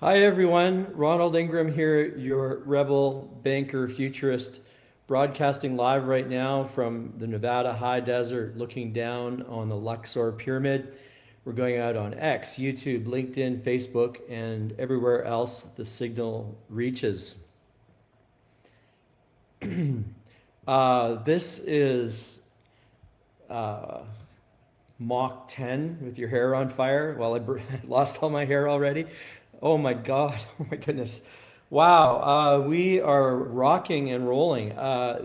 Hi everyone, Ronald Ingram here, your rebel banker futurist, broadcasting live right now from the Nevada high desert, looking down on the Luxor pyramid. We're going out on X, YouTube, LinkedIn, Facebook, and everywhere else the signal reaches. This is Mach 10 with your hair on fire. Well, I lost all my hair already. Oh my God. Oh my goodness. Wow. We are rocking and rolling. A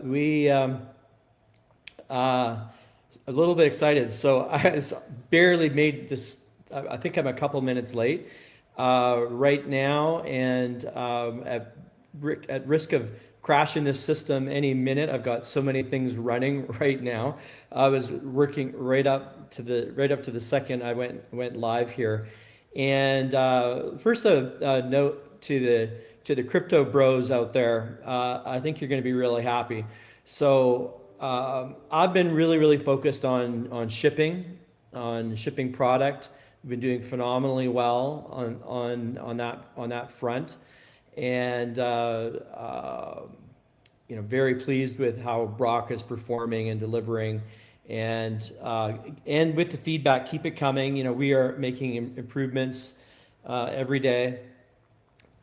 little bit excited. So I barely made this. I think I'm a couple minutes late right now, and at risk of crashing this system any minute. I've got so many things running right now. I was working right up to the second I went live here, and first a note to the crypto bros out there. I think you're going to be really happy. So I've been really focused on shipping product. We've been doing phenomenally well on that front, and very pleased with how BROK is performing and delivering, and with the feedback, keep it coming. We are making improvements every day,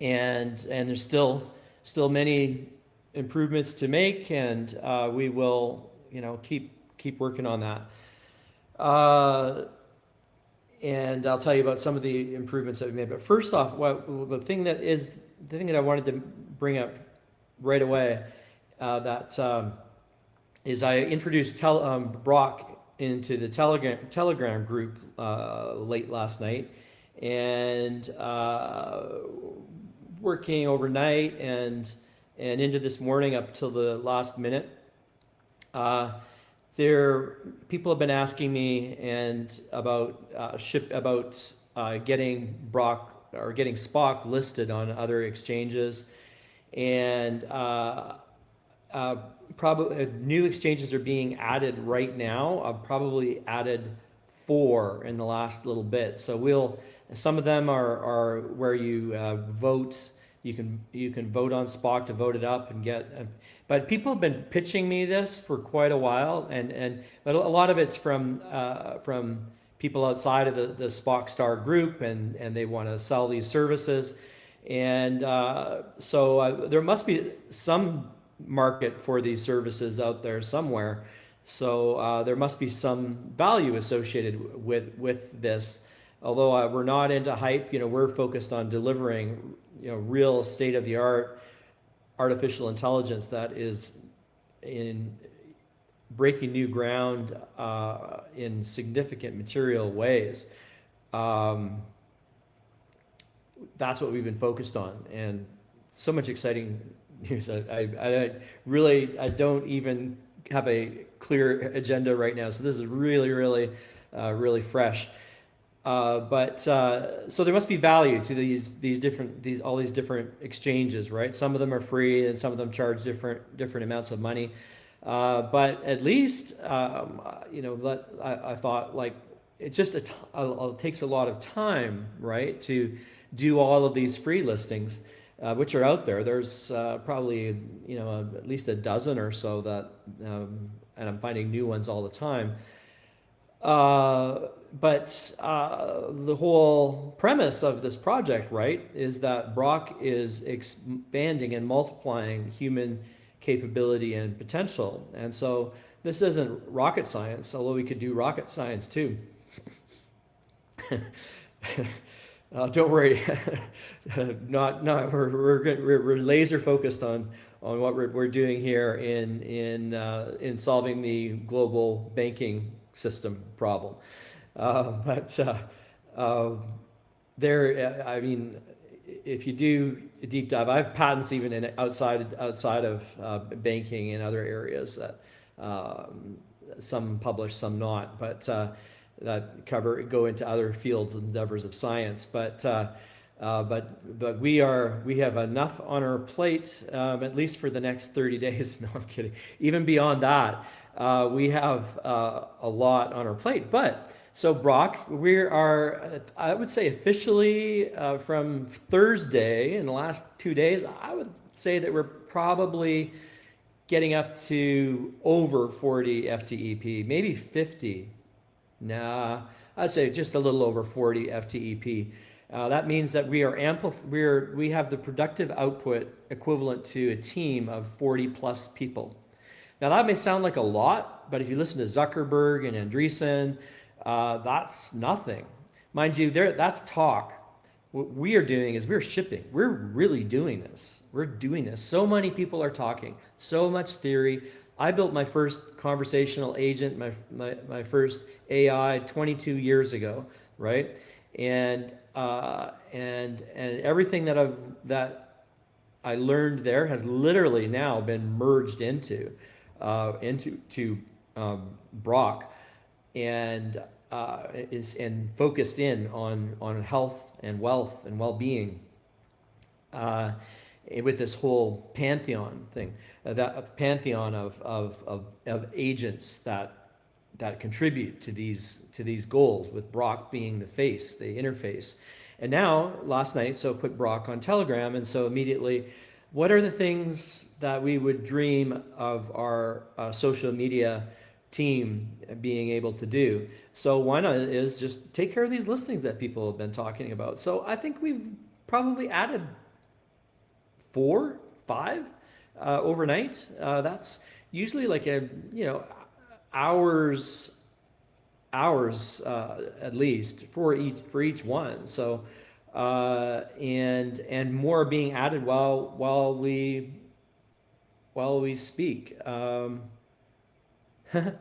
and there's still many improvements to make, and we will keep working on that. And I'll tell you about some of the improvements that we made. But first off, the thing that I wanted to bring up right away, that is I introduced BROK into the Telegram group late last night, and working overnight and into this morning up till the last minute. People have been asking me about getting BROK or getting SPOCK listed on other exchanges, and probably new exchanges are being added right now. I've probably added 4 in the last little bit. So some of them are where you vote. You can vote on SPOCK to vote it up and get. But people have been pitching me this for quite a while, but a lot of it's from people outside of the SPOCK Star group, and they want to sell these services, and so there must be some market for these services out there somewhere. So there must be some value associated with this. Although we're not into hype, we're focused on delivering, real state-of-the-art artificial intelligence that is in breaking new ground in significant material ways. That's what we've been focused on, and so much exciting news. I don't even have a clear agenda right now, so this is really fresh. So there must be value to all these different exchanges, right? Some of them are free, and some of them charge different amounts of money. But at least, I thought, like, it's just it takes a lot of time, right, to do all of these free listings, which are out there. There's probably at least a dozen or so that, and I'm finding new ones all the time. But the whole premise of this project, right, is that BROK is expanding and multiplying human capability and potential. And so this isn't rocket science, although we could do rocket science too. Don't worry, we're laser focused on what we're doing here in solving the global banking system problem. If you do a deep dive, I have patents even outside of banking in other areas that some published, some not, but that go into other fields and endeavors of science. But we have enough on our plate, at least for the next 30 days. No, I'm kidding. Even beyond that, we have a lot on our plate. But So BROK, we are, I would say officially from Thursday in the last 2 days, I would say that we're probably getting up to over 40 FTEP, maybe 50. Nah, I'd say just a little over 40 FTEP. That means that we are we have the productive output equivalent to a team of 40 plus people. Now that may sound like a lot, but if you listen to Zuckerberg and Andreessen, that's nothing. Mind you, that's talk. What we are doing is we're shipping. We're really doing this. We're doing this. So many people are talking, so much theory. I built my first conversational agent, my first AI 22 years ago, right? And everything that I learned there has literally now been merged into BROK, and and focused in on health and wealth and well-being, with this whole pantheon thing, that pantheon of agents that contribute to these goals, with BROK being the face, the interface. And now last night, so put BROK on Telegram, and so immediately, what are the things that we would dream of our social media team being able to do? So one is just take care of these listings that people have been talking about. So I think we've probably added 4, 5 overnight. That's usually like hours at least for each one. So and more being added while we speak.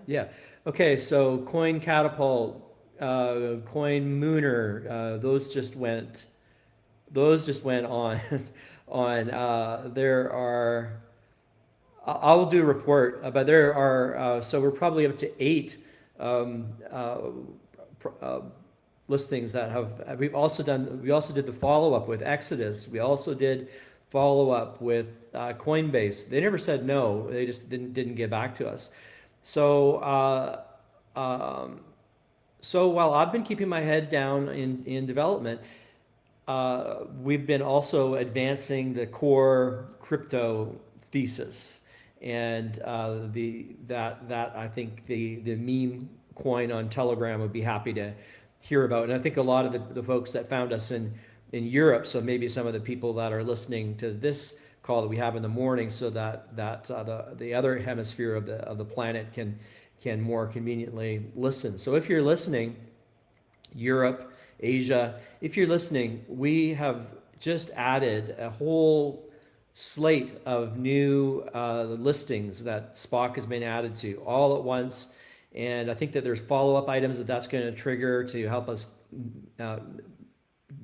Yeah. Okay. So Coin Catapult, Coin Mooner, those just went on. There are. I'll do a report, but there are. So we're probably up to 8 listings that have. We also did the follow up with Exodus. We also did follow up with Coinbase. They never said no. They just didn't get back to us. So so while I've been keeping my head down in development, we've been also advancing the core crypto thesis, and that I think the meme coin on Telegram would be happy to hear about. And I think a lot of the folks that found us in Europe, so maybe some of the people that are listening to this call that we have in the morning, so that the other hemisphere of the planet can more conveniently listen. So if you're listening, Europe, Asia, if you're listening, we have just added a whole slate of new listings that SPOCK has been added to all at once. And I think that there's follow-up items that's going to trigger to help us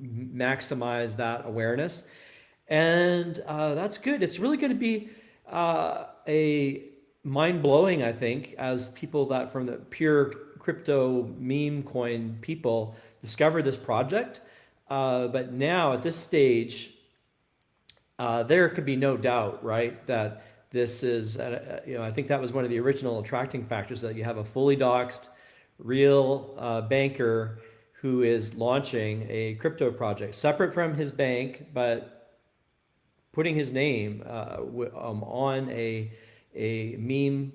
maximize that awareness. And that's good. It's really going to be a mind-blowing, I think, as people that from the pure crypto meme coin people discover this project. But now at this stage, there could be no doubt, right, that this is, I think that was one of the original attracting factors, that you have a fully doxed, real banker who is launching a crypto project separate from his bank, but putting his name on a meme,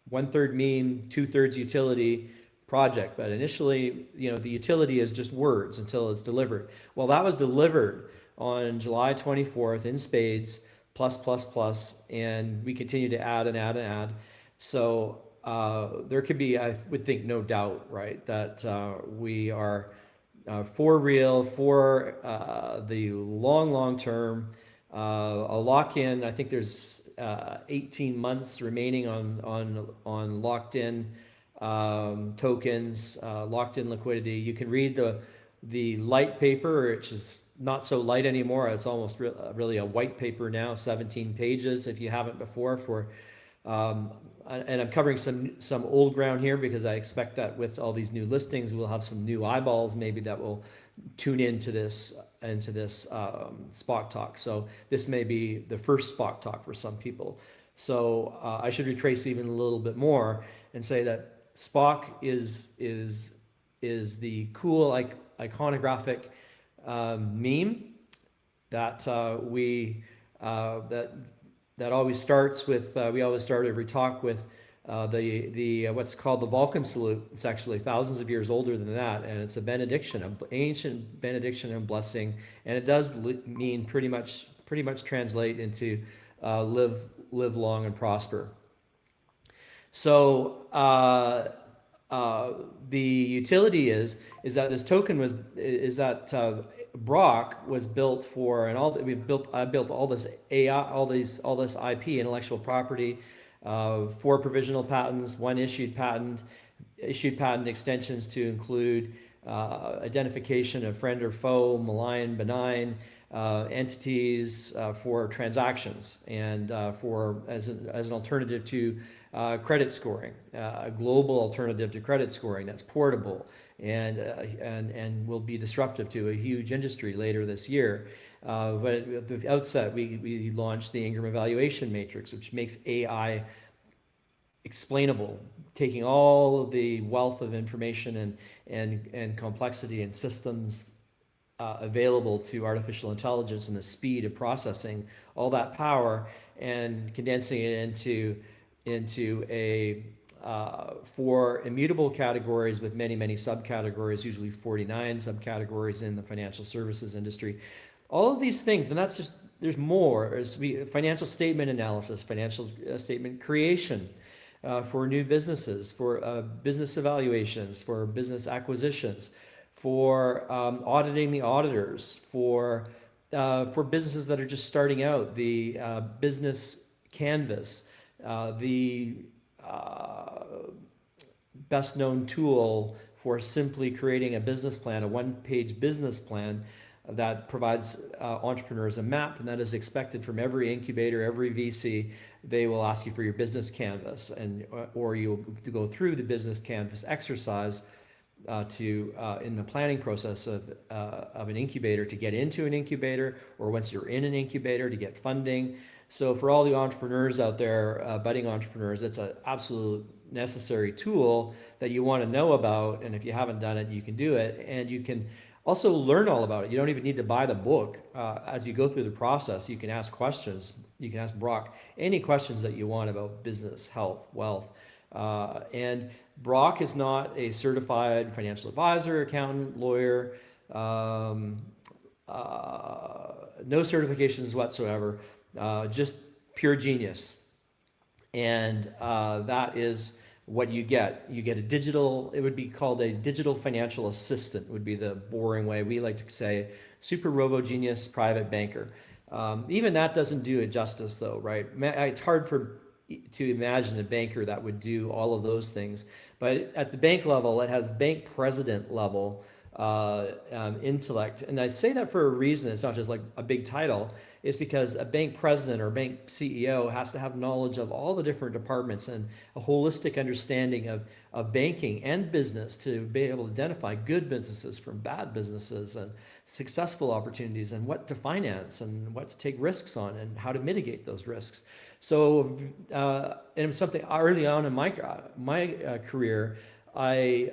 1/3 meme, 2/3 utility project. But initially, the utility is just words until it's delivered. Well, that was delivered on July 24th in spades, plus, and we continue to add and add and add. So there could be, I would think, no doubt, right, that we are for real, for the long term. A lock-in, I think there's 18 months remaining on locked-in tokens, locked-in liquidity. You can read the light paper, which is not so light anymore. It's almost really a white paper now, 17 pages if you haven't before. And I'm covering some old ground here, because I expect that with all these new listings, we'll have some new eyeballs maybe that will tune into this SPOCK Talk. So this may be the first SPOCK Talk for some people. So I should retrace even a little bit more and say that SPOCK is is the cool iconographic meme that that always starts with, we always start every talk with the what's called the Vulcan salute. It's actually thousands of years older than that, and it's a benediction, an ancient benediction and blessing, and it does mean pretty much translate into live long and prosper. So the utility is that this token BROK was built for, and I built all this AI, all this IP, intellectual property, 4 provisional patents, 1 issued patent extensions to include identification of friend or foe, malign, benign entities for transactions, and for as an alternative to credit scoring, a global alternative to credit scoring that's portable and will be disruptive to a huge industry later this year. But at the outset, we launched the Inneagram evaluation matrix, which makes AI explainable, taking all of the wealth of information and complexity and systems available to artificial intelligence and the speed of processing all that power and condensing it into a 4 immutable categories with many subcategories, usually 49 subcategories in the financial services industry. All of these things, and that's just, there's more. There's financial statement analysis, financial statement creation for new businesses, for business evaluations, for business acquisitions, for auditing the auditors, for businesses that are just starting out, the business canvas, the best known tool for simply creating a business plan, a 1-page business plan that provides entrepreneurs a map, and that is expected from every incubator, every VC. They will ask you for your business canvas, or you'll go through the business canvas exercise in the planning process of an incubator to get into an incubator, or once you're in an incubator to get funding. So for all the entrepreneurs out there, budding entrepreneurs, it's an absolute necessary tool that you want to know about. And if you haven't done it, you can do it. And you can also learn all about it. You don't even need to buy the book. As you go through the process, you can ask questions. You can ask BROK any questions that you want about business, health, wealth. And BROK is not a certified financial advisor, accountant, lawyer, no certifications whatsoever. Just pure genius. And that is what you get. You get a digital, it would be called a digital financial assistant, would be the boring way. We like to say super Robo Genius private banker. Even that doesn't do it justice though, right? It's hard to imagine a banker that would do all of those things. But at the bank level, it has bank president level intellect. And I say that for a reason. It's not just like a big title. It's because a bank president or bank CEO has to have knowledge of all the different departments and a holistic understanding of banking and business to be able to identify good businesses from bad businesses and successful opportunities and what to finance and what to take risks on and how to mitigate those risks. So, and it was something early on in my career, I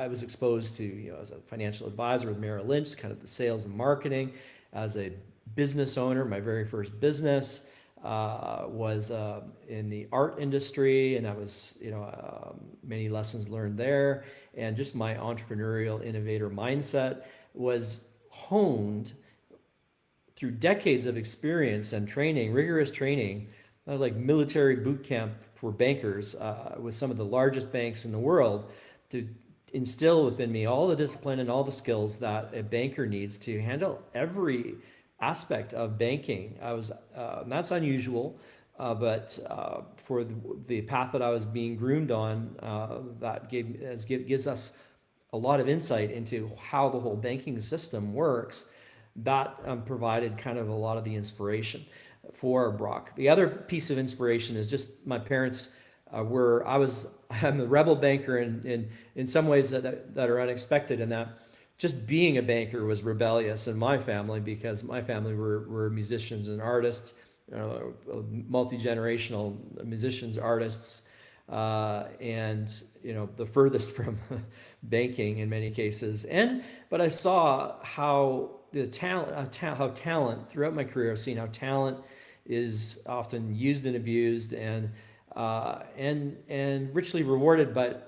was exposed to, as a financial advisor with Merrill Lynch, kind of the sales and marketing. As a business owner, my very first business was in the art industry, and that was, many lessons learned there. And just my entrepreneurial innovator mindset was honed through decades of experience and training, rigorous training, like military boot camp for bankers with some of the largest banks in the world, to instill within me all the discipline and all the skills that a banker needs to handle every aspect of banking. That's unusual, but for the path that I was being groomed on, that gives us a lot of insight into how the whole banking system works. That provided kind of a lot of the inspiration for BROK. The other piece of inspiration is just my parents I'm a rebel banker in some ways that are unexpected, and that just being a banker was rebellious in my family, because my family were musicians and artists, multi-generational musicians, artists, and the furthest from banking in many cases. But I saw how the talent throughout my career, I've seen how talent is often used and abused, and richly rewarded, but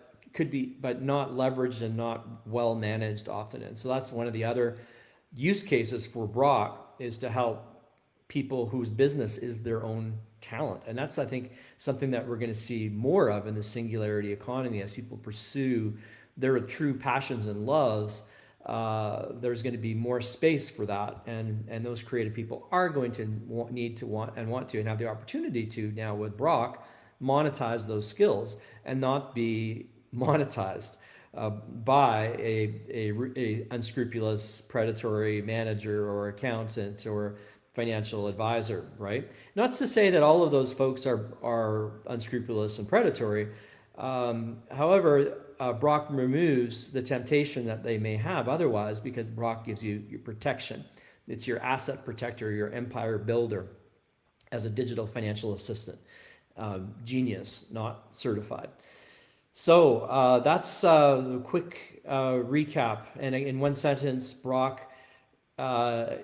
not leveraged and not well managed often. And so that's one of the other use cases for BROK, is to help people whose business is their own talent. And that's, I think, something that we're going to see more of in the singularity economy as people pursue their true passions and loves. There's going to be more space for that, and those creative people are going to want to and have the opportunity to now with BROK monetize those skills and not be monetized by a unscrupulous predatory manager or accountant or financial advisor, right? Not to say that all of those folks are unscrupulous and predatory. However, BROK removes the temptation that they may have otherwise, because BROK gives you your protection. It's your asset protector, your empire builder as a digital financial assistant. Genius, not certified. So that's the quick recap. And in one sentence, BROK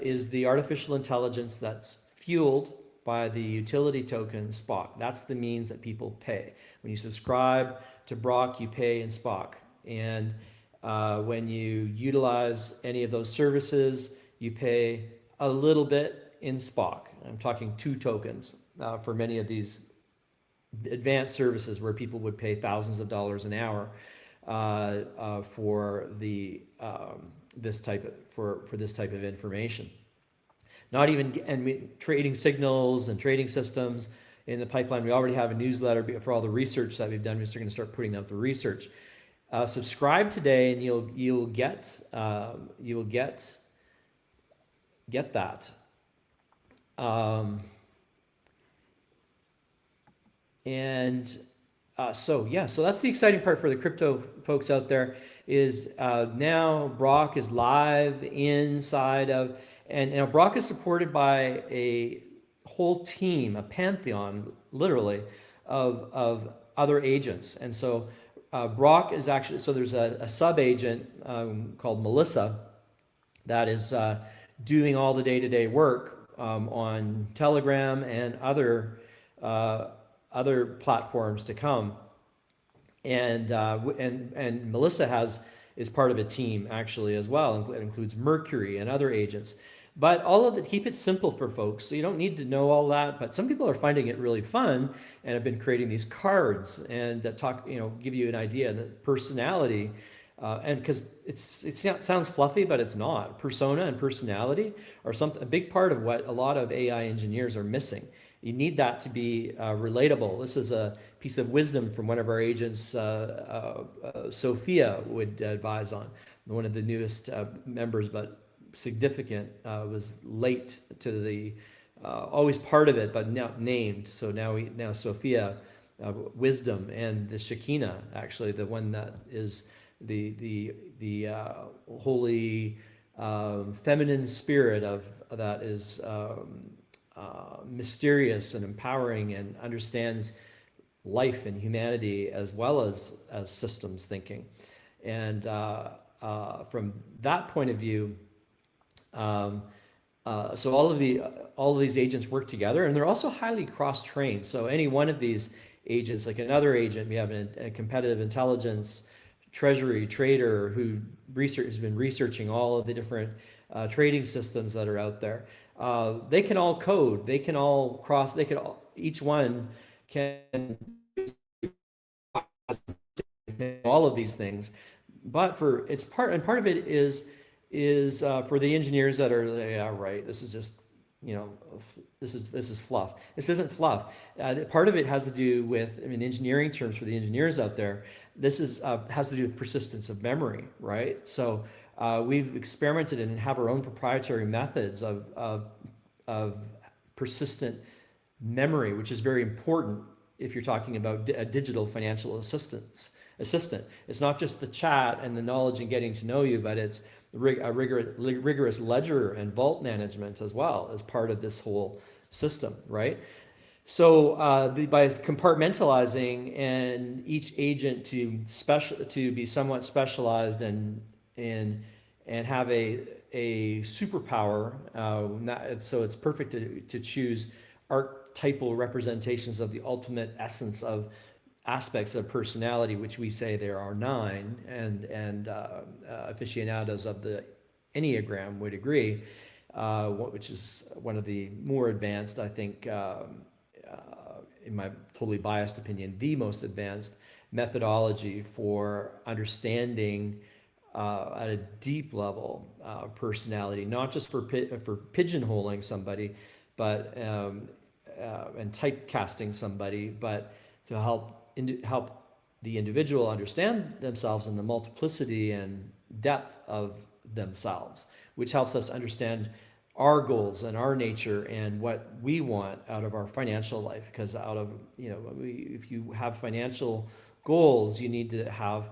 is the artificial intelligence that's fueled by the utility token SPOCK. That's the means that people pay. When you subscribe to BROK, you pay in SPOCK. And when you utilize any of those services, you pay a little bit in SPOCK. I'm talking 2 tokens for many of these advanced services where people would pay thousands of dollars an hour for this type of information. Not even trading signals and trading systems in the pipeline. We already have a newsletter for all the research that we've done. We're going to start putting out the research. Subscribe today, and you'll get that. So that's the exciting part for the crypto folks out there, is now BROK is live inside of, and BROK is supported by a whole team, a pantheon, literally, of other agents. And so BROK is actually, so there's a sub-agent called Melissa that is doing all the day-to-day work on Telegram and other platforms to come. And Melissa is part of a team actually as well. It includes Mercury and other agents. But all of it, keep it simple for folks. So you don't need to know all that, but some people are finding it really fun and have been creating these cards and that give you an idea of the personality. And because it sounds fluffy, but it's not. Persona and personality are a big part of what a lot of AI engineers are missing. You need that to be relatable. This is a piece of wisdom from one of our agents, Sophia would advise on. One of the newest members, but significant, was late to the, always part of it, but now named. So now Sophia, wisdom, and the Shekinah, actually, the one that is the holy feminine spirit that is mysterious and empowering and understands life and humanity as well as systems thinking. And from that point of view, so all of these agents work together, and they're also highly cross-trained. So any one of these agents, like another agent, we have a competitive intelligence treasury trader who has been researching all of the different trading systems that are out there. They can all code. They can all each one can all of these things. But part of it is for the engineers that are, yeah, right, this is just, this is fluff. This isn't fluff. Part of it has to do with, in engineering terms, for the engineers out there, this has to do with persistence of memory, right? So we've experimented and have our own proprietary methods of persistent memory, which is very important if you're talking about a digital financial assistant. It's not just the chat and the knowledge and getting to know you, but it's a rigorous ledger and vault management as well as part of this whole system, right? So by compartmentalizing and each agent to be somewhat specialized and have a superpower, so it's perfect to choose archetypal representations of the ultimate essence of aspects of personality, which we say there are 9, and aficionados of the Inneagram would agree, which is one of the more advanced, I think, in my totally biased opinion, the most advanced methodology for understanding at a deep level personality, not just for pigeonholing somebody, but and typecasting somebody, but to help the individual understand themselves and the multiplicity and depth of themselves, which helps us understand our goals and our nature and what we want out of our financial life. Because if you have financial goals, you need to have,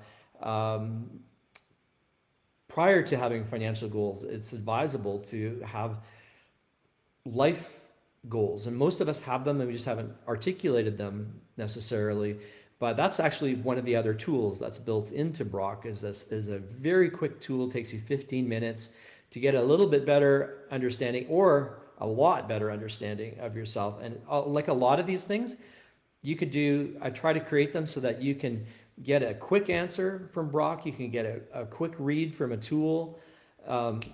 prior to having financial goals, it's advisable to have life goals. And most of us have them and we just haven't articulated them necessarily. But that's actually one of the other tools that's built into BROK. Is a very quick tool, takes you 15 minutes to get a little bit better understanding or a lot better understanding of yourself. And like a lot of these things, you could I try to create them so that you can get a quick answer from BROK. You can get a quick read from a tool. And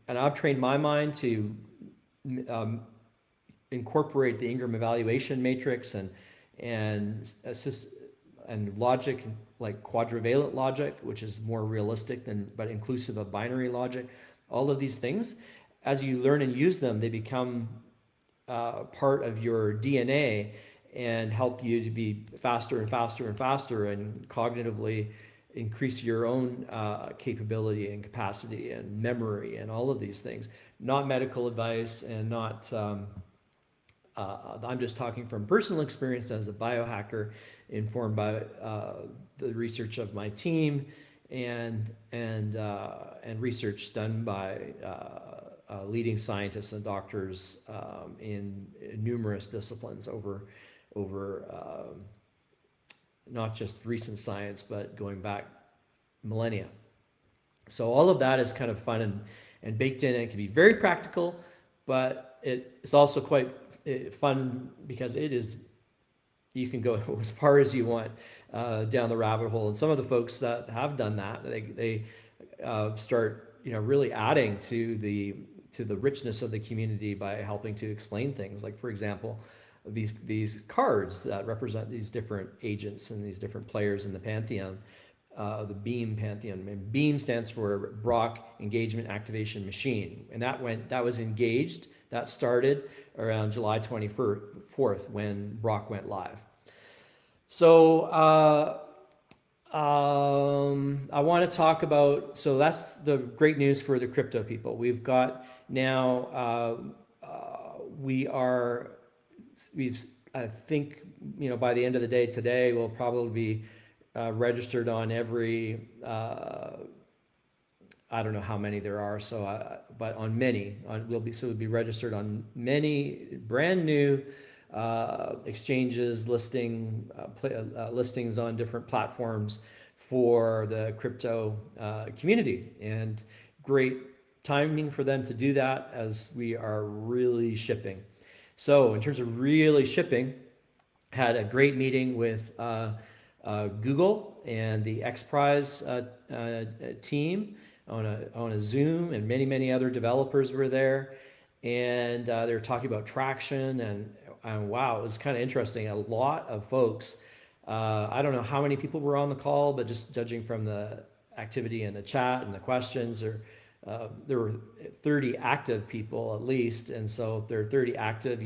I've trained my mind to incorporate the Ingram evaluation matrix and logic, like quadrivalent logic, which is more realistic but inclusive of binary logic. All of these things, as you learn and use them, they become part of your DNA and help you to be faster and faster and faster and cognitively increase your own capability and capacity and memory and all of these things. Not medical advice and not, I'm just talking from personal experience as a biohacker, informed by the research of my team and research done by leading scientists and doctors in numerous disciplines over not just recent science, but going back millennia. So all of that is kind of fun and baked in, and it can be very practical, but it's also quite fun because you can go as far as you want down the rabbit hole. And some of the folks that have done that, they start really adding to the richness of the community by helping to explain things. Like, for example, these cards that represent these different agents and these different players in the pantheon, the BEAM pantheon. And BEAM stands for BROK Engagement Activation Machine, and that was engaged. That started around July 24th when BROK went live. So I want to talk about, so that's the great news for the crypto people. We've got now, I think, by the end of the day today, we'll probably be registered on every, I don't know how many there are, but on many, we'll be registered on many brand new exchanges, listings on different platforms for the crypto community, and great timing for them to do that as we are really shipping. So in terms of really shipping, had a great meeting with Google and the X Prize team on a Zoom, and many other developers were there, and they were talking about traction, and wow, it was kind of interesting. A lot of folks, I don't know how many people were on the call, but just judging from the activity in the chat and the questions, there were 30 active people at least. And so if there are 30 active,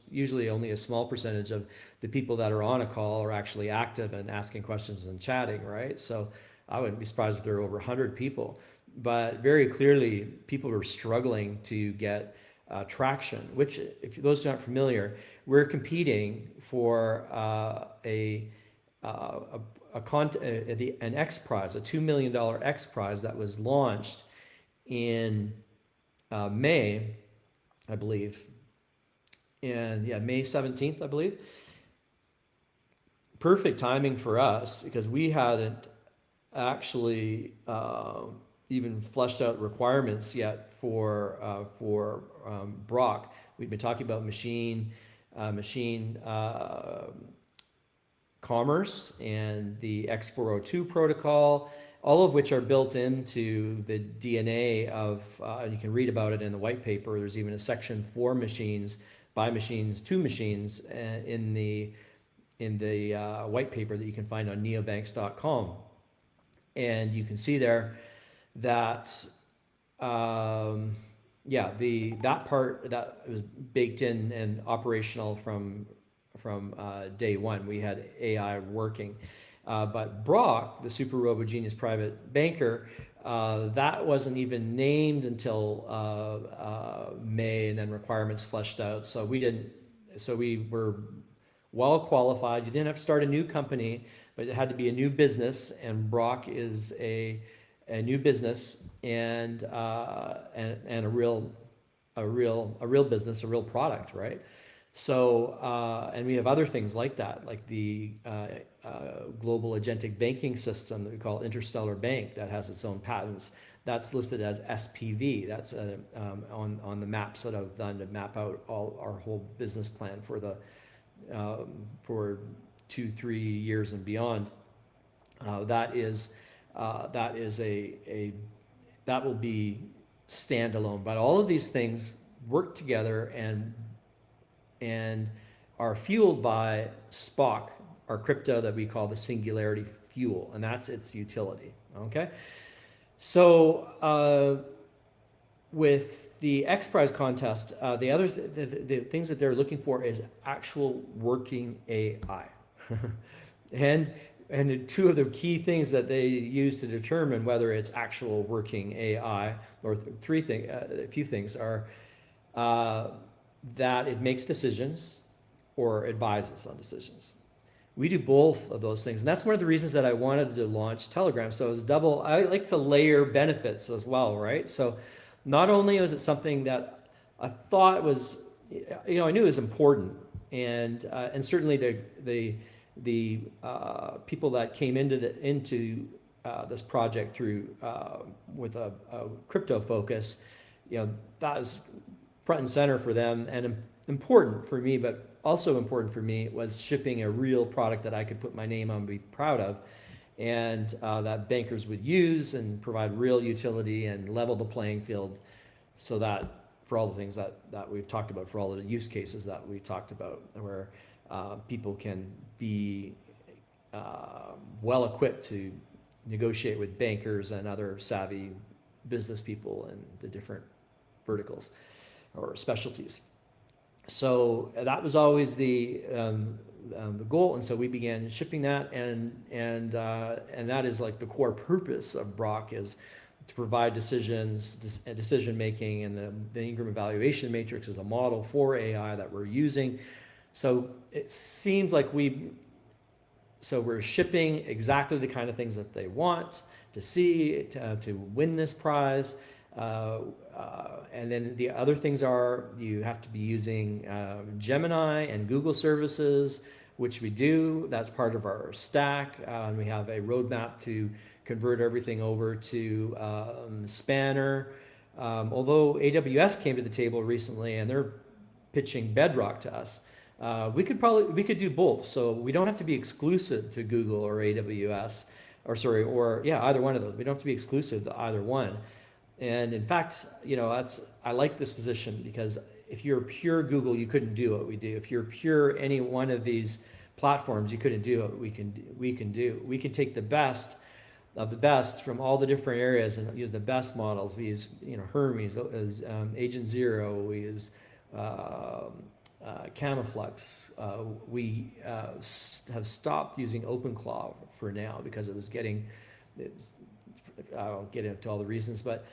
usually only a small percentage of the people that are on a call are actually active and asking questions and chatting, right? So I wouldn't be surprised if there were over 100 people, but very clearly people were struggling to get traction, which, if those who aren't familiar, we're competing for an X Prize, a $2 million X Prize that was launched in May, I believe, and yeah, May 17th, I believe. Perfect timing for us because we hadn't actually even fleshed out requirements yet for BROK. We've been talking about machine commerce and the X402 protocol, all of which are built into the DNA of, and you can read about it in the white paper. There's even a section for machines, by machines, to machines in the white paper that you can find on neobanks.com. And you can see there that yeah, that part that was baked in and operational from day one. We had AI working, but BROK, the Super Robo Genius Private Banker, that wasn't even named until May, and then requirements fleshed out. So we didn't. So we were well qualified. You didn't have to start a new company, but it had to be a new business, and BROK is a new business and a real business, a real product, right? So and we have other things like that, like the global agentic banking system that we call Interstellar Bank that has its own patents. That's listed as SPV. That's on the maps that I've done to map out our whole business plan for the for 2-3 years and beyond. That will be standalone, but all of these things work together and are fueled by SPOCK, our crypto that we call the Singularity Fuel, and that's its utility. Okay, so with the X Prize contest, the other the things that they're looking for is actual working AI, and two of the key things that they use to determine whether it's actual working AI, or a few things are that it makes decisions or advises on decisions. We do both of those things, and that's one of the reasons that I wanted to launch Telegram. So it's double. I like to layer benefits as well, right? So not only was it something that I thought was, I knew it was important, and certainly the people that came into this project through with a crypto focus, that was front and center for them and important for me, but also important for me was shipping a real product that I could put my name on and be proud of, and that bankers would use and provide real utility and level the playing field, so that for all the things that we've talked about, for all the use cases that we talked about, where people can be well equipped to negotiate with bankers and other savvy business people in the different verticals or specialties. So that was always the goal, and so we began shipping that, and that is like the core purpose of BROK, is to provide decision making, and the Inneagram evaluation matrix is a model for AI that we're using. So it seems like we're shipping exactly the kind of things that they want to see to win this prize. And then the other things are, you have to be using Gemini and Google services, which we do. That's part of our stack. We have a roadmap to convert everything over to Spanner. Although AWS came to the table recently and they're pitching Bedrock to us, we could do both. So we don't have to be exclusive to Google or AWS, or either one of those. We don't have to be exclusive to either one. And in fact, I like this position, because if you're pure Google, you couldn't do what we do. If you're pure any one of these platforms, you couldn't do what we can do. We can take the best of the best from all the different areas and use the best models. We use Hermes, Agent Zero. We use Camaflux. We have stopped using OpenClaw for now because it was getting. I won't get into all the reasons, but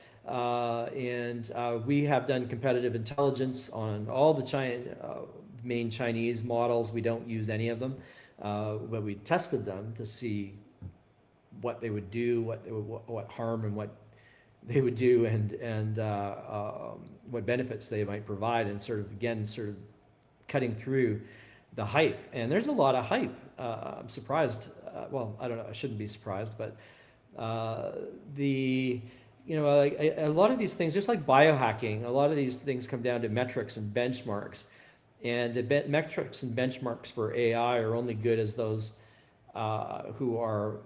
we have done competitive intelligence on all the main Chinese models. We don't use any of them, but we tested them to see what they would do, what harm and what they would do, and what benefits they might provide, and sort of cutting through the hype, and there's a lot of hype. I'm surprised. Well, I don't know. I shouldn't be surprised, but like a lot of these things, just like biohacking, a lot of these things come down to metrics and benchmarks, and the metrics and benchmarks for AI are only good as those who are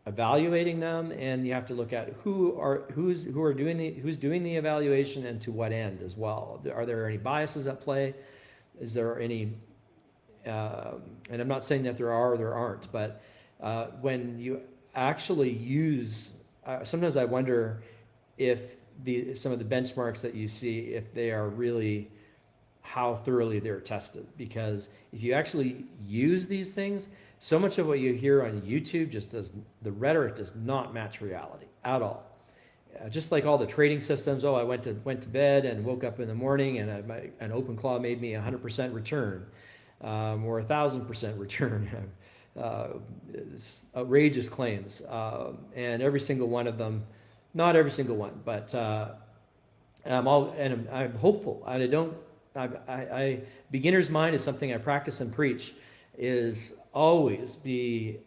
evaluating them, and you have to look at who's doing the evaluation and to what end as well. Are there any biases at play? Is there any? And I'm not saying that there are or there aren't, but when you actually use, sometimes I wonder if some of the benchmarks that you see, if they are really how thoroughly they're tested. Because if you actually use these things, so much of what you hear on YouTube the rhetoric does not match reality at all. Just like all the trading systems, I went to bed and woke up in the morning and an open claw made me 100% return, or 1,000% return. Outrageous claims, and every single one of them, not every single one, but I'm hopeful. Beginner's mind is something I practice and preach. Is always being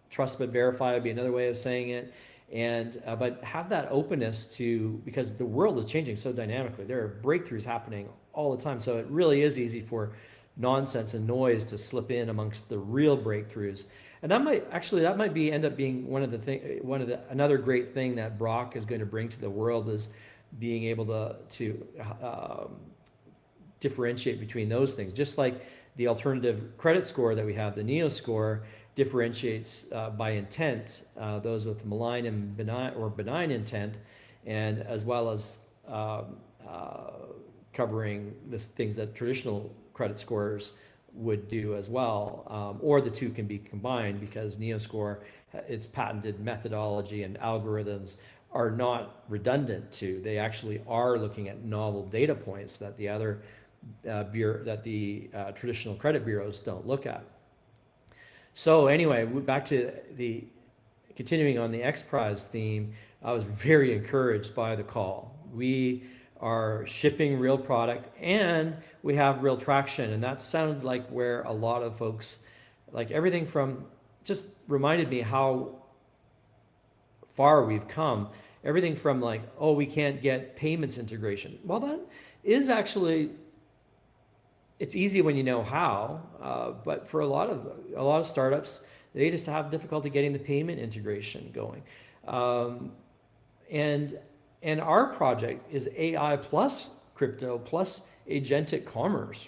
trust but verify would be another way of saying it, and but have that openness to, because the world is changing so dynamically. There are breakthroughs happening all the time, so it really is easy for nonsense and noise to slip in amongst the real breakthroughs. And that might end up being another great thing that BROK is going to bring to the world, is being able to differentiate between those things. Just like the alternative credit score that we have, the NEO score, differentiates by intent, those with malign and benign intent, and as well as covering the things that traditional credit scores would do as well, or the two can be combined, because NEO score, its patented methodology and algorithms are not redundant to. They actually are looking at novel data points that the other traditional credit bureaus don't look at. So anyway, back to continuing on the X Prize theme, I was very encouraged by the call. We are shipping real product and we have real traction, and that sounded like where a lot of folks, like everything from, just reminded me how far we've come. Everything from like, we can't get payments integration. Well, that is actually, it's easy when you know how, but for a lot of startups, they just have difficulty getting the payment integration going. And our project is AI plus crypto plus agentic commerce.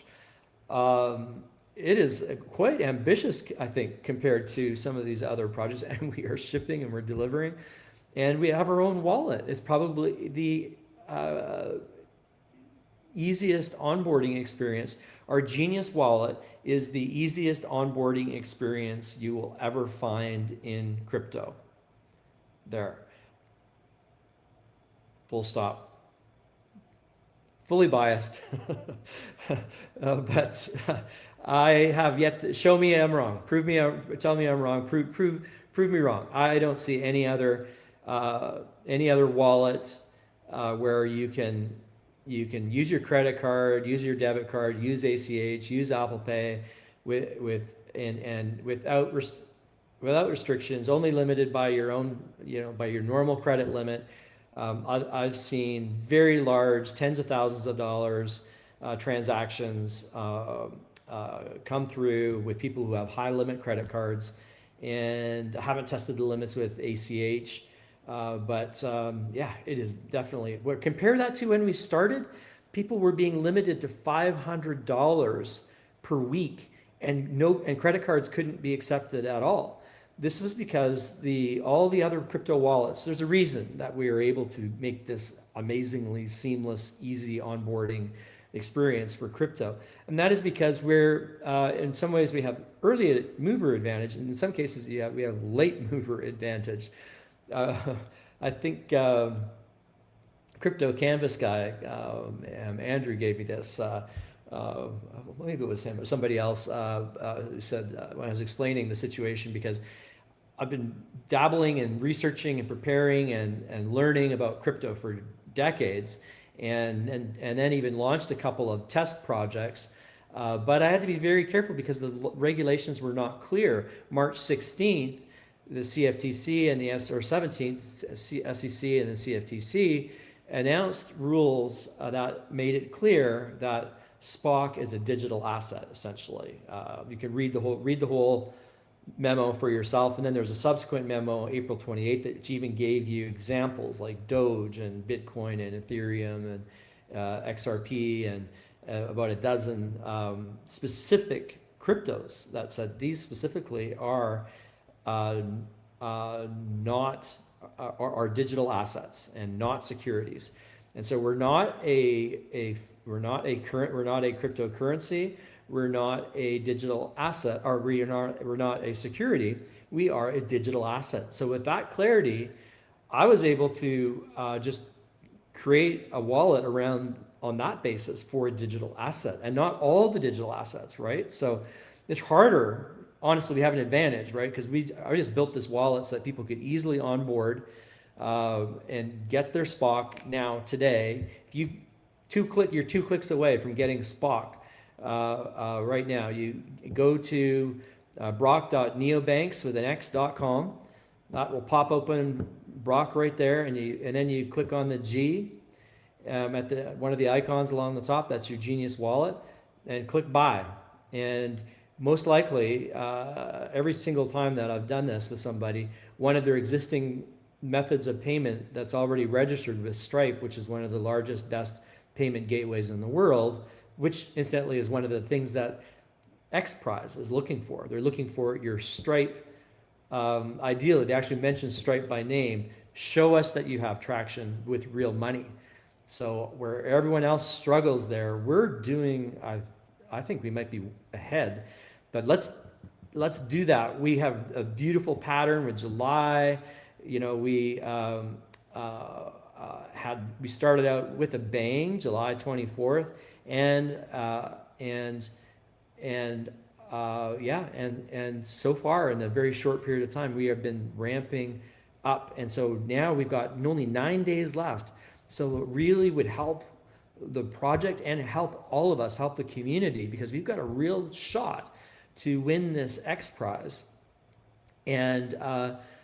It is quite ambitious, I think, compared to some of these other projects, and we are shipping and we're delivering, and we have our own wallet. It's probably the easiest onboarding experience. Our Genius Wallet is the easiest onboarding experience you will ever find in crypto. There. Full stop. Fully biased. But I have yet to, show me I'm wrong. Tell me I'm wrong. Prove me wrong. I don't see any other wallet where you can use your credit card, use your debit card, use ACH, use Apple Pay without restrictions, only limited by your own, by your normal credit limit. I've seen very large, tens of thousands of dollars transactions come through with people who have high limit credit cards, and haven't tested the limits with ACH. But it is definitely, compare that to when we started. People were being limited to $500 per week, and credit cards couldn't be accepted at all. This was because all the other crypto wallets, there's a reason that we are able to make this amazingly seamless, easy onboarding experience for crypto. And that is because we're, in some ways we have early mover advantage, and in some cases we have late mover advantage. I think crypto canvas guy, Andrew, gave me this, maybe it was him or somebody else, who said, when I was explaining the situation, because I've been dabbling and researching and preparing and learning about crypto for decades, and then even launched a couple of test projects. But I had to be very careful because the regulations were not clear. March 16th, the CFTC and the 17th, SEC and the CFTC announced rules that made it clear that SPOCK is a digital asset, essentially. You can read the whole memo for yourself, and then there's a subsequent memo, April 28th, that even gave you examples like Doge and Bitcoin and Ethereum and XRP and about a dozen specific cryptos that said these specifically are digital assets and not securities. And so we're not a cryptocurrency, we're not a digital asset, or we're not a security, we are a digital asset. So with that clarity, I was able to just create a wallet on that basis for a digital asset, and not all the digital assets, right? So it's harder. Honestly, we have an advantage, right? Because I just built this wallet so that people could easily onboard and get their SPOCK now today. If you're 2 clicks away from getting SPOCK right now. You go to brok.neobanks with an x.com. That will pop open BROK right there, and then you click on the G at one of the icons along the top. That's your Genius Wallet, and click buy. And most likely, every single time that I've done this with somebody, one of their existing methods of payment that's already registered with Stripe, which is one of the largest, best payment gateways in the world, which incidentally is one of the things that XPRIZE is looking for. They're looking for your Stripe. Ideally, they actually mention Stripe by name. Show us that you have traction with real money. So where everyone else struggles there, we're doing, I think we might be ahead, but let's do that. We have a beautiful pattern with July. You know, we started out with a bang, July 24th, and so far in a very short period of time, we have been ramping up, and so now we've got only 9 days left. So it really would help the project and help all of us, help the community, because we've got a real shot to win this X Prize. And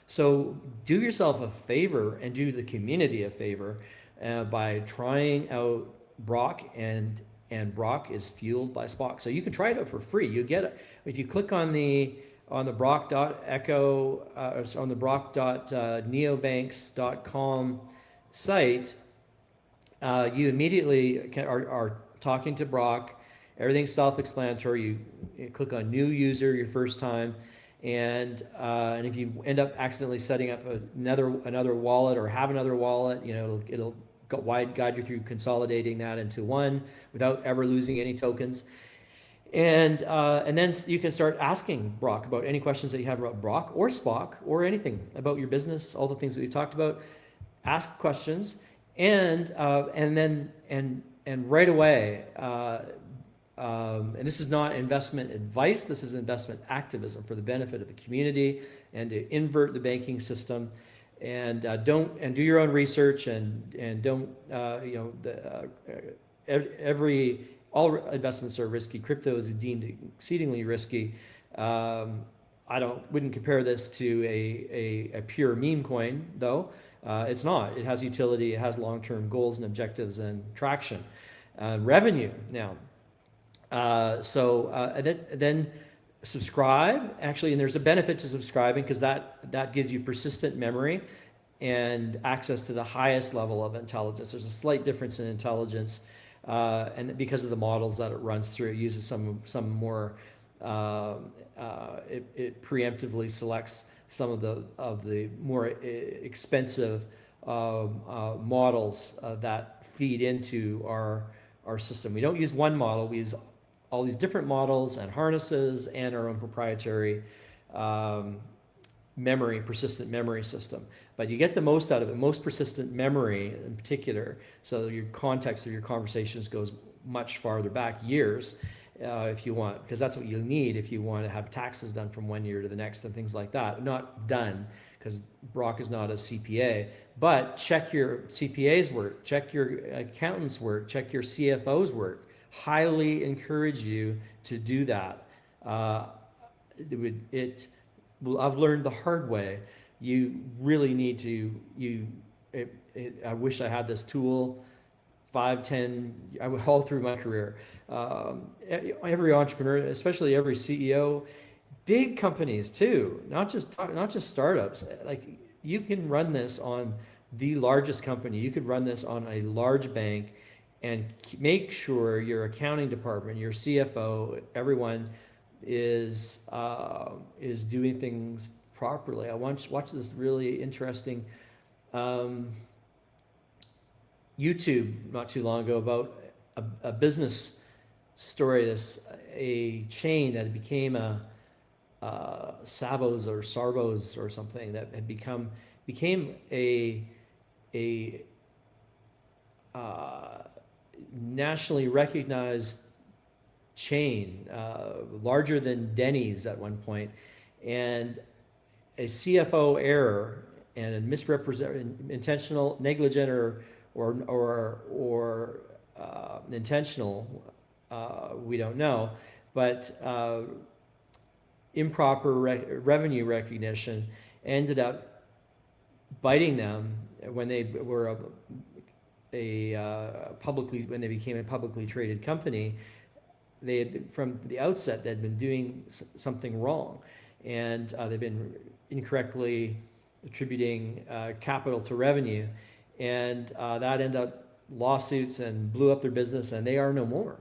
so do yourself a favor and do the community a favor by trying out BROK, and BROK is fueled by SPOCK. So you can try it out for free. You get it if you click on the brok.echo on the brok.neobanks.com site. You immediately are talking to BROK. Everything's self-explanatory. You click on new user your first time, and if you end up accidentally setting up another wallet or have another wallet, you know, it'll guide you through consolidating that into one without ever losing any tokens. And then you can start asking BROK about any questions that you have about BROK or SPOCK or anything about your business, all the things that we've talked about. Ask questions. And right away, and this is not investment advice, this is investment activism for the benefit of the community and to invert the banking system. And do your own research, and don't all investments are risky. Crypto is deemed exceedingly risky. Wouldn't compare this to a pure meme coin, though. It's not. It has utility. It has long-term goals and objectives and traction, revenue. Now, then subscribe. Actually, and there's a benefit to subscribing because that gives you persistent memory and access to the highest level of intelligence. There's a slight difference in intelligence, and because of the models that it runs through, it uses some more. It preemptively selects some of the more expensive models that feed into our system. We don't use one model. We use all these different models and harnesses and our own proprietary persistent memory system. But you get the most out of it, most persistent memory in particular. So your context of your conversations goes much farther back, years, if you want, because that's what you need if you want to have taxes done from one year to the next and things like that. Not done, because BROK is not a CPA. But check your CPA's work, check your accountant's work, check your CFO's work. Highly encourage you to do that. I've learned the hard way. You really need to, I wish I had this tool 5, 10, all through my career. Every entrepreneur, especially every CEO, big companies too, not just startups. Like, you can run this on the largest company. You could run this on a large bank and make sure your accounting department, your CFO, everyone is doing things properly. I watched this really interesting YouTube not too long ago about a business story. A chain that became a Sabos or Sarbos or something, that had became a nationally recognized chain, larger than Denny's at one point, and a CFO error and a intentional, negligent, or intentional, we don't know, but improper revenue recognition ended up biting them when they were when they became a publicly traded company. They had, from the outset, they'd been doing something wrong, and they've been incorrectly attributing capital to revenue, and that ended up lawsuits and blew up their business, and they are no more.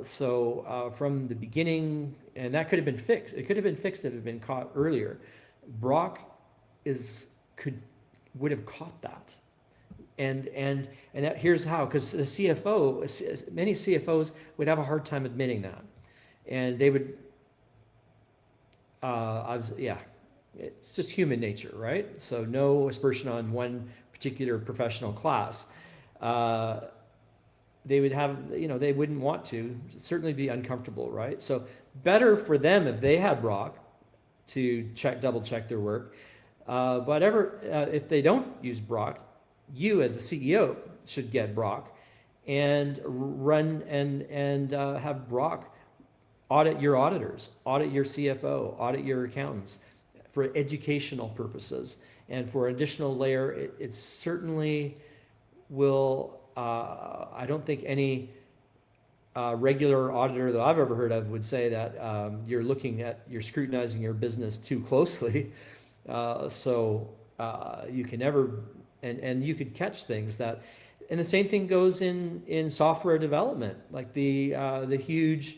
So from the beginning, and that could have been fixed. It could have been fixed if it had been caught earlier. BROK would have caught that. And that, here's how, because the CFO, many CFOs would have a hard time admitting that, and they would, it's just human nature, right? So no aspersion on one particular professional class. They would have, they wouldn't want to, certainly be uncomfortable, right? So better for them if they had BROK to double check their work. But if they don't use BROK, you as the CEO should get BROK and run and have BROK audit your auditors, audit your CFO, audit your accountants for educational purposes. And for an additional layer, it certainly will, I don't think any regular auditor that I've ever heard of would say that you're scrutinizing your business too closely. So you can never, and you could catch things that, and the same thing goes in software development, like the huge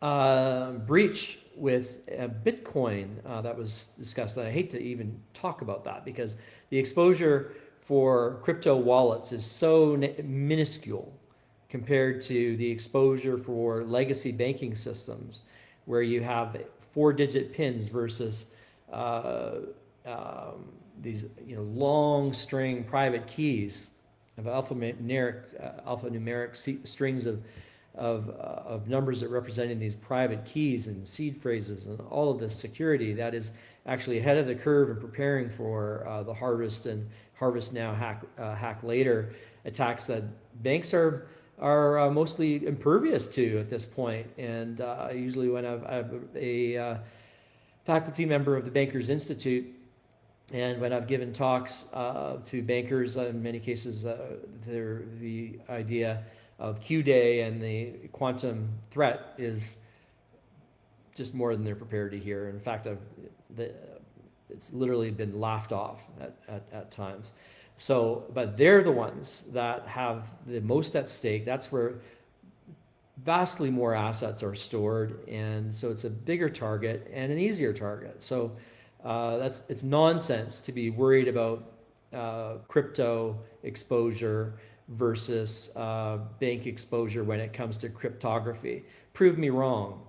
breach with Bitcoin that was discussed. And I hate to even talk about that, because the exposure for crypto wallets is so minuscule compared to the exposure for legacy banking systems, where you have 4-digit pins versus these long string private keys of alphanumeric strings of numbers that representing these private keys and seed phrases, and all of this security that is actually ahead of the curve and preparing for the harvest now, hack later attacks that banks are mostly impervious to at this point. And usually when I'm a faculty member of the Bankers Institute, and when I've given talks to bankers, in many cases, the idea of Q-Day and the quantum threat is just more than they're prepared to hear. In fact, it's literally been laughed off at times. So, but they're the ones that have the most at stake. That's where vastly more assets are stored, and so it's a bigger target and an easier target. So it's nonsense to be worried about crypto exposure versus bank exposure when it comes to cryptography. Prove me wrong,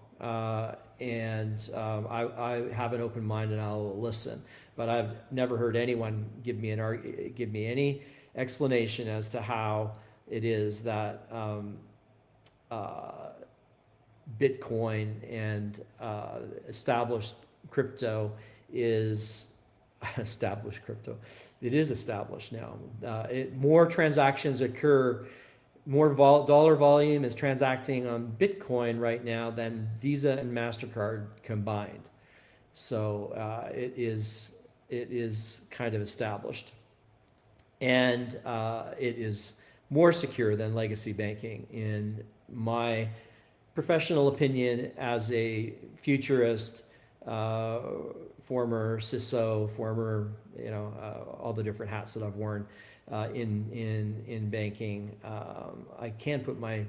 and I have an open mind and I'll listen. But I've never heard anyone give me any explanation as to how it is that Bitcoin and established crypto is established crypto. It is established now. More transactions occur, more dollar volume is transacting on Bitcoin right now than Visa and MasterCard combined. So it is kind of established, and it is more secure than legacy banking in my professional opinion as a futurist, former CISO, former, all the different hats that I've worn in banking. I can put my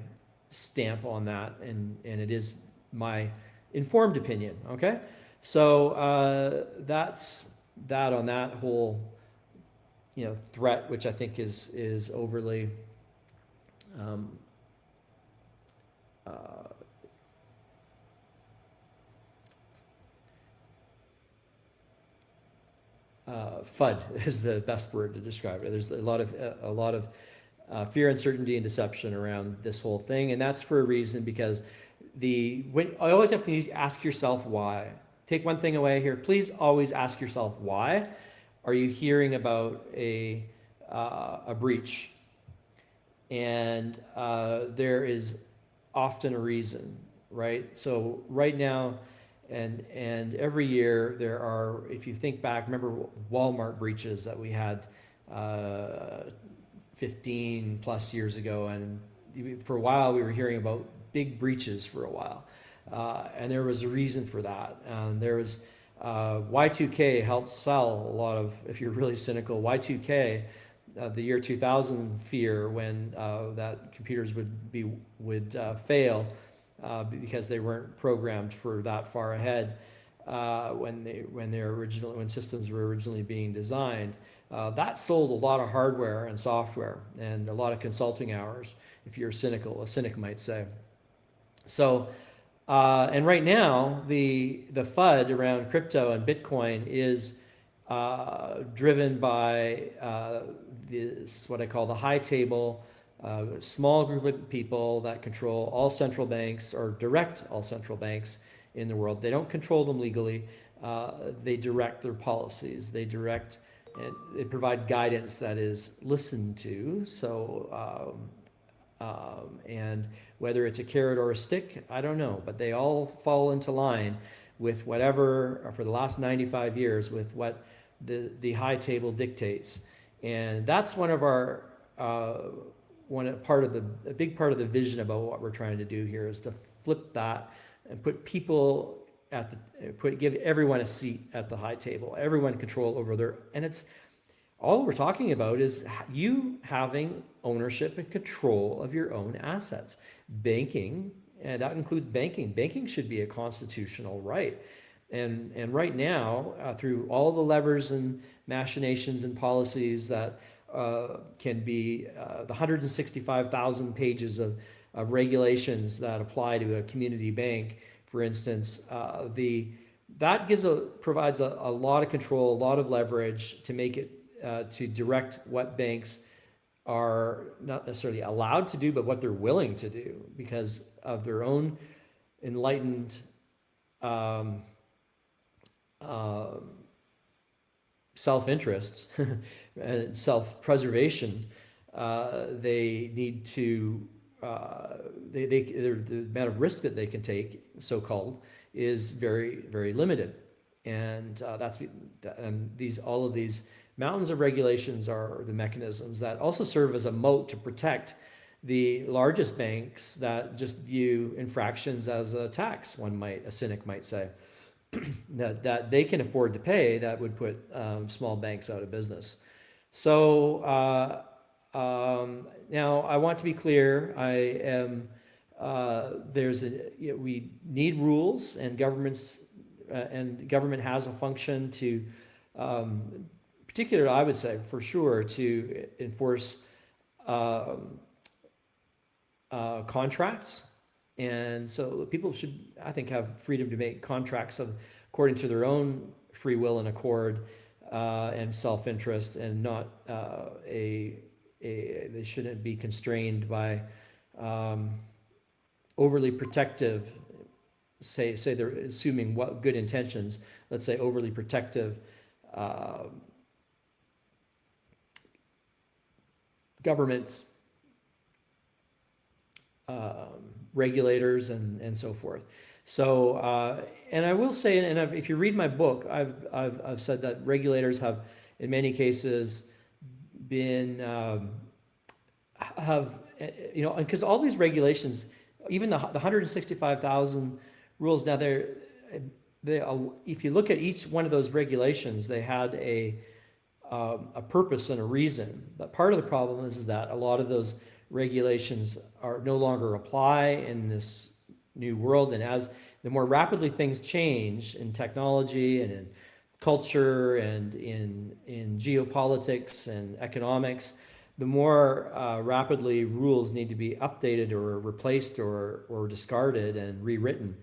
stamp on that, and it is my informed opinion. Okay, so that's that on that whole threat, which I think is overly FUD is the best word to describe it. There's a lot of fear, uncertainty, and deception around this whole thing, and that's for a reason, because when I always have to ask yourself why. Take one thing away here. Please always ask yourself why. Are you hearing about a breach? And there is often a reason, right? So right now, and every year there are, if you think back, remember Walmart breaches that we had 15 plus years ago, and for a while we were hearing about big breaches for a while, and there was a reason for that. And there was Y2K helped sell a lot of, if you're really cynical, Y2K, the year 2000 fear, when that computers would fail because they weren't programmed for that far ahead when systems were originally being designed. That sold a lot of hardware and software and a lot of consulting hours, if you're cynical, a cynic might say. So, and right now, the FUD around crypto and Bitcoin is driven by this, what I call the high table, small group of people that control all central banks, or direct all central banks in the world. They don't control them legally. They direct their policies. They direct, and they provide guidance that is listened to. So, and whether it's a carrot or a stick, I don't know, but they all fall into line with whatever, for the last 95 years, with what the high table dictates. And that's one of our, a big part of the vision about what we're trying to do here, is to flip that and put people give everyone a seat at the high table, everyone control over and it's, all we're talking about is you having ownership and control of your own assets. Banking, and that includes banking. Banking should be a constitutional right. And right now, through all the levers and machinations and policies that can be the 165,000 pages of regulations that apply to a community bank, for instance, that provides a lot of control, a lot of leverage to make it to direct what banks are not necessarily allowed to do, but what they're willing to do because of their own enlightened self-interest and self-preservation. They need to, the amount of risk that they can take, so-called, is very, very limited. And all of these mountains of regulations are the mechanisms that also serve as a moat to protect the largest banks that just view infractions as a tax, a cynic might say, that they can afford to pay, that would put small banks out of business. So now I want to be clear. We need rules, and government has a function to, particularly, I would say, for sure, to enforce contracts. And so people should, I think, have freedom to make contracts according to their own free will and accord and self-interest, and not they shouldn't be constrained by overly protective say they're assuming what good intentions, let's say overly protective government regulators and so forth. So, and I will say, and if you read my book, I've said that regulators have, in many cases, been because all these regulations, even the 165,000 rules, now if you look at each one of those regulations, they had a purpose and a reason. But part of the problem is that a lot of those regulations are no longer apply in this new world, and as the more rapidly things change in technology and in culture and in geopolitics and economics, the more rapidly rules need to be updated or replaced or discarded and rewritten.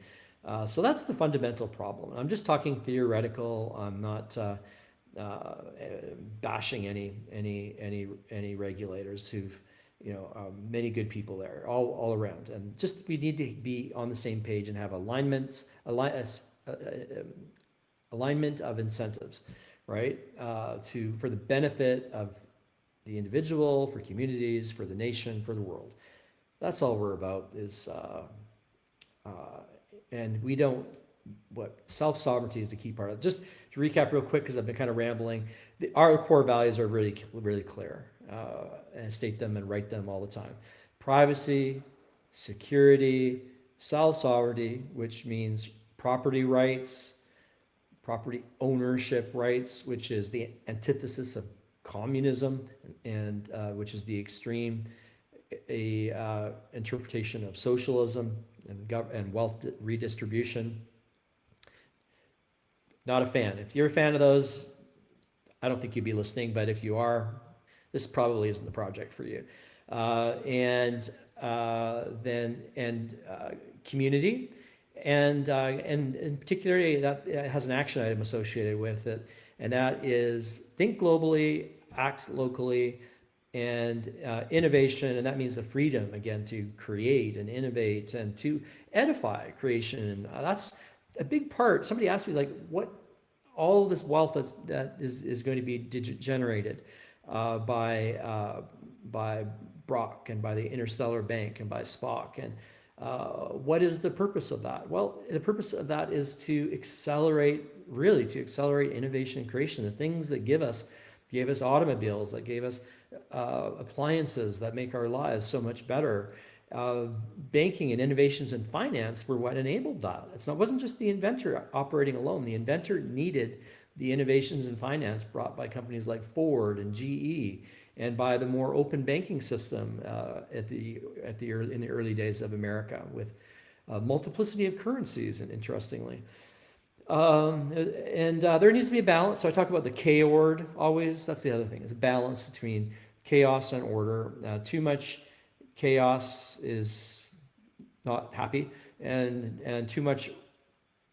So that's the fundamental problem. I'm just talking theoretical. I'm not bashing any regulators who've, many good people there all around, and just we need to be on the same page and have alignment of incentives, right? For the benefit of the individual, for communities, for the nation, for the world. That's all we're about. And we don't. Self-sovereignty is the key part of it. Just to recap real quick, because I've been kind of rambling, our core values are really, really clear, and I state them and write them all the time. Privacy, security, self-sovereignty, which means property rights, property ownership rights, which is the antithesis of communism, and which is the extreme interpretation of socialism and wealth redistribution. Not a fan. If you're a fan of those, I don't think you'd be listening, but if you are, this probably isn't the project for you. And community, and particularly that has an action item associated with it, and that is think globally, act locally, and innovation, and that means the freedom, again, to create and innovate and to edify creation. That's a big part. Somebody asked me, like, what all this wealth that is going to be generated by BROK and by the Interstellar Bank and by SPOCK, and what is the purpose of that? Well, the purpose of that is to accelerate innovation and creation. The things that gave us automobiles, that gave us appliances that make our lives so much better. Banking and innovations in finance were what enabled that. It wasn't just the inventor operating alone. The inventor needed the innovations in finance brought by companies like Ford and GE, and by the more open banking system in the early days of America, with multiplicity of currencies, and interestingly. There needs to be a balance. So I talk about the K-ord always. That's the other thing, is a balance between chaos and order. Too much chaos is not happy, and too much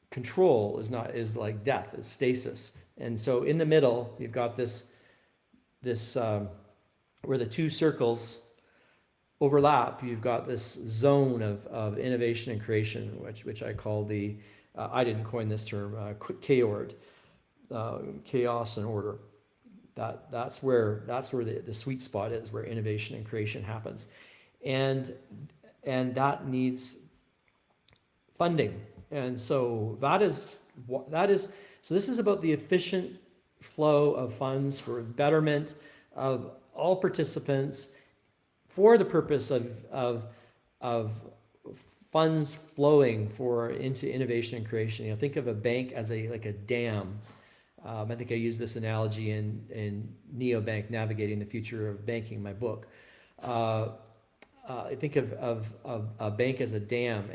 control is like death, is stasis. And so in the middle, you've got this where the two circles overlap. You've got this zone of innovation and creation, which I call the I didn't coin this term, K-ord, chaos and order. That's where the sweet spot is, where innovation and creation happens, and that needs funding. And so so this is about the efficient flow of funds for betterment of all participants, for the purpose of funds flowing into innovation and creation. Think of a bank as like a dam. I think I use this analogy in Neobank, Navigating the Future of Banking, my book. I think of a bank as a dam,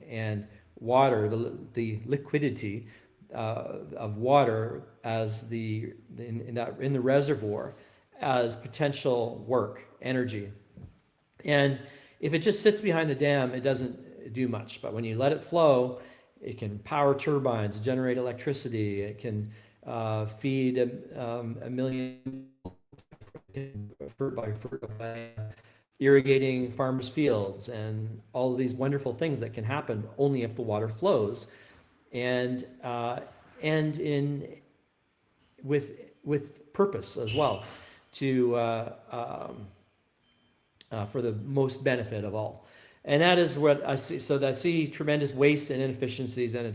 and water, the liquidity of water as in the reservoir as potential work, energy. And if it just sits behind the dam, it doesn't do much. But when you let it flow, it can power turbines, generate electricity. It can feed a million by irrigating farmers' fields and all of these wonderful things that can happen only if the water flows, and in with purpose as well, to for the most benefit of all. And that is what I see. So I see tremendous waste and inefficiencies, and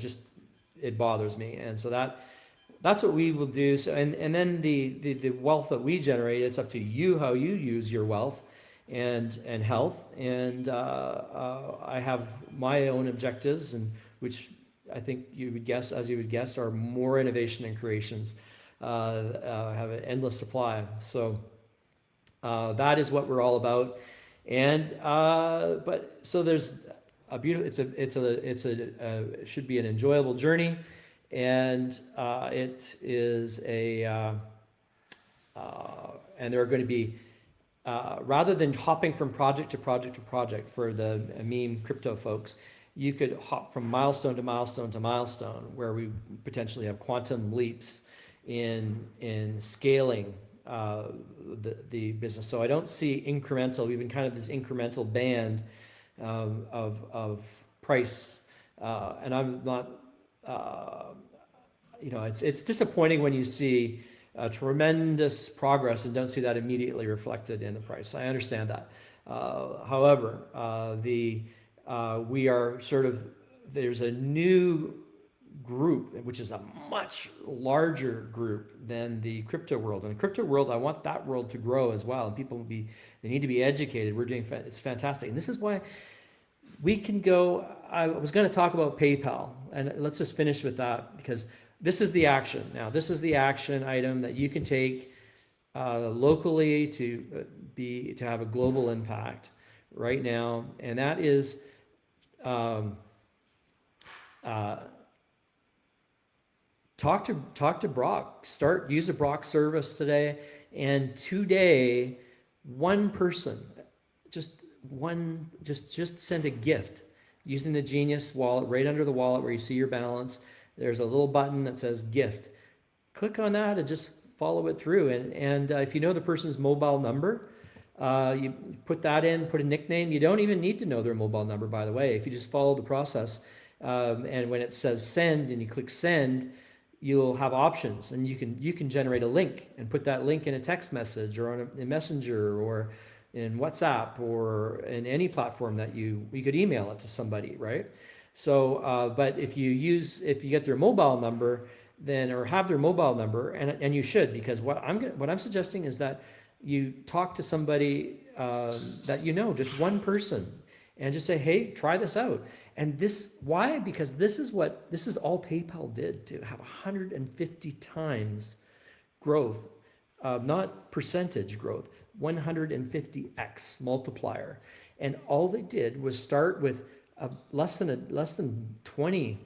it bothers me. And so that's what we will do. So and then the wealth that we generate, it's up to you how you use your wealth and health. And I have my own objectives, and which I think you would guess, are more innovation and creations. Have an endless supply. So that is what we're all about. And but so there's a beautiful. It should be an enjoyable journey, and it is a. And there are going to be, rather than hopping from project to project to project for the meme crypto folks, you could hop from milestone to milestone to milestone, where we potentially have quantum leaps in scaling the business. So I don't see incremental. We've been kind of this incremental band of price, and I'm not. It's disappointing when you see tremendous progress and don't see that immediately reflected in the price. I understand that. However, we are sort of, there's a new group, which is a much larger group than the crypto world. And the crypto world, I want that world to grow as well. And people they need to be educated. It's fantastic. And this is why we can go, I was going to talk about PayPal, and let's just finish with that, because this is the action. Now, this is the action item that you can take locally to have a global impact right now. And that is, talk to BROK. Use a BROK service today, and today, one person, just send a gift using the Genius wallet. Right under the wallet where you see your balance, there's a little button that says gift. Click on that and just follow it through. And if you know the person's mobile number, you put that in, put a nickname. You don't even need to know their mobile number, by the way. If you just follow the process, and when it says send and you click send, you'll have options, and you can generate a link and put that link in a text message or on a messenger or in WhatsApp or in any platform that you could email it to somebody, right? So, but if you get their mobile number, then, or have their mobile number, and you should, because what I'm suggesting is that you talk to somebody that you know, just one person, and just say, hey, try this out. And why? Because this is all PayPal did, to have 150 times growth, not percentage growth, 150x multiplier. And all they did was start with less than 20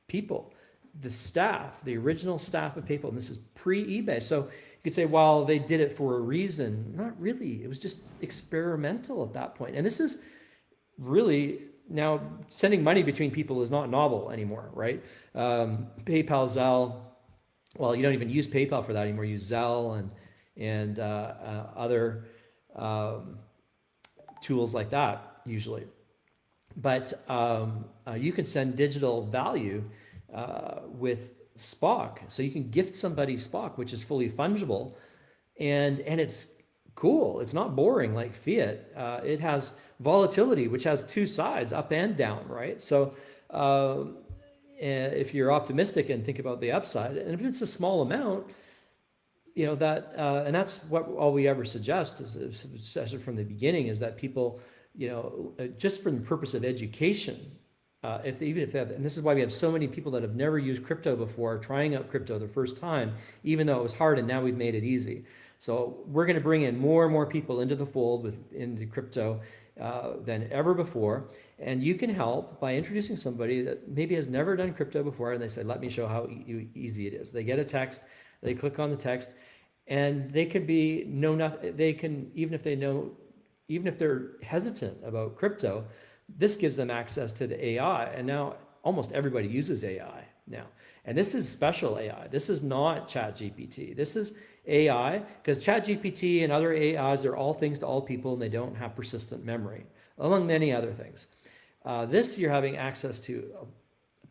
people. The original staff of PayPal, and this is pre-eBay. So you could say, well, they did it for a reason. Not really. It was just experimental at that point. And this is really, now sending money between people is not novel anymore, right? PayPal, Zelle, well, you don't even use PayPal for that anymore. You use Zelle and other tools like that usually. But you can send digital value with POCK. So you can gift somebody POCK, which is fully fungible, and it's cool. It's not boring like fiat. It has volatility, which has two sides, up and down, right? So if you're optimistic and think about the upside, and if it's a small amount, that, and that's what all we ever suggest is from the beginning, is that people, just for the purpose of education, even if they have, and this is why we have so many people that have never used crypto before, trying out crypto the first time, even though it was hard, and now we've made it easy. So we're going to bring in more and more people into the fold into crypto than ever before. And you can help by introducing somebody that maybe has never done crypto before, and they say, let me show how easy it is. They get a text, they click on the text, and they could be they can, even if they're hesitant about crypto, this gives them access to the AI. And now almost everybody uses AI now. And this is special AI. This is not ChatGPT. This is AI, because ChatGPT and other AIs are all things to all people, and they don't have persistent memory, among many other things. This, you're having access to a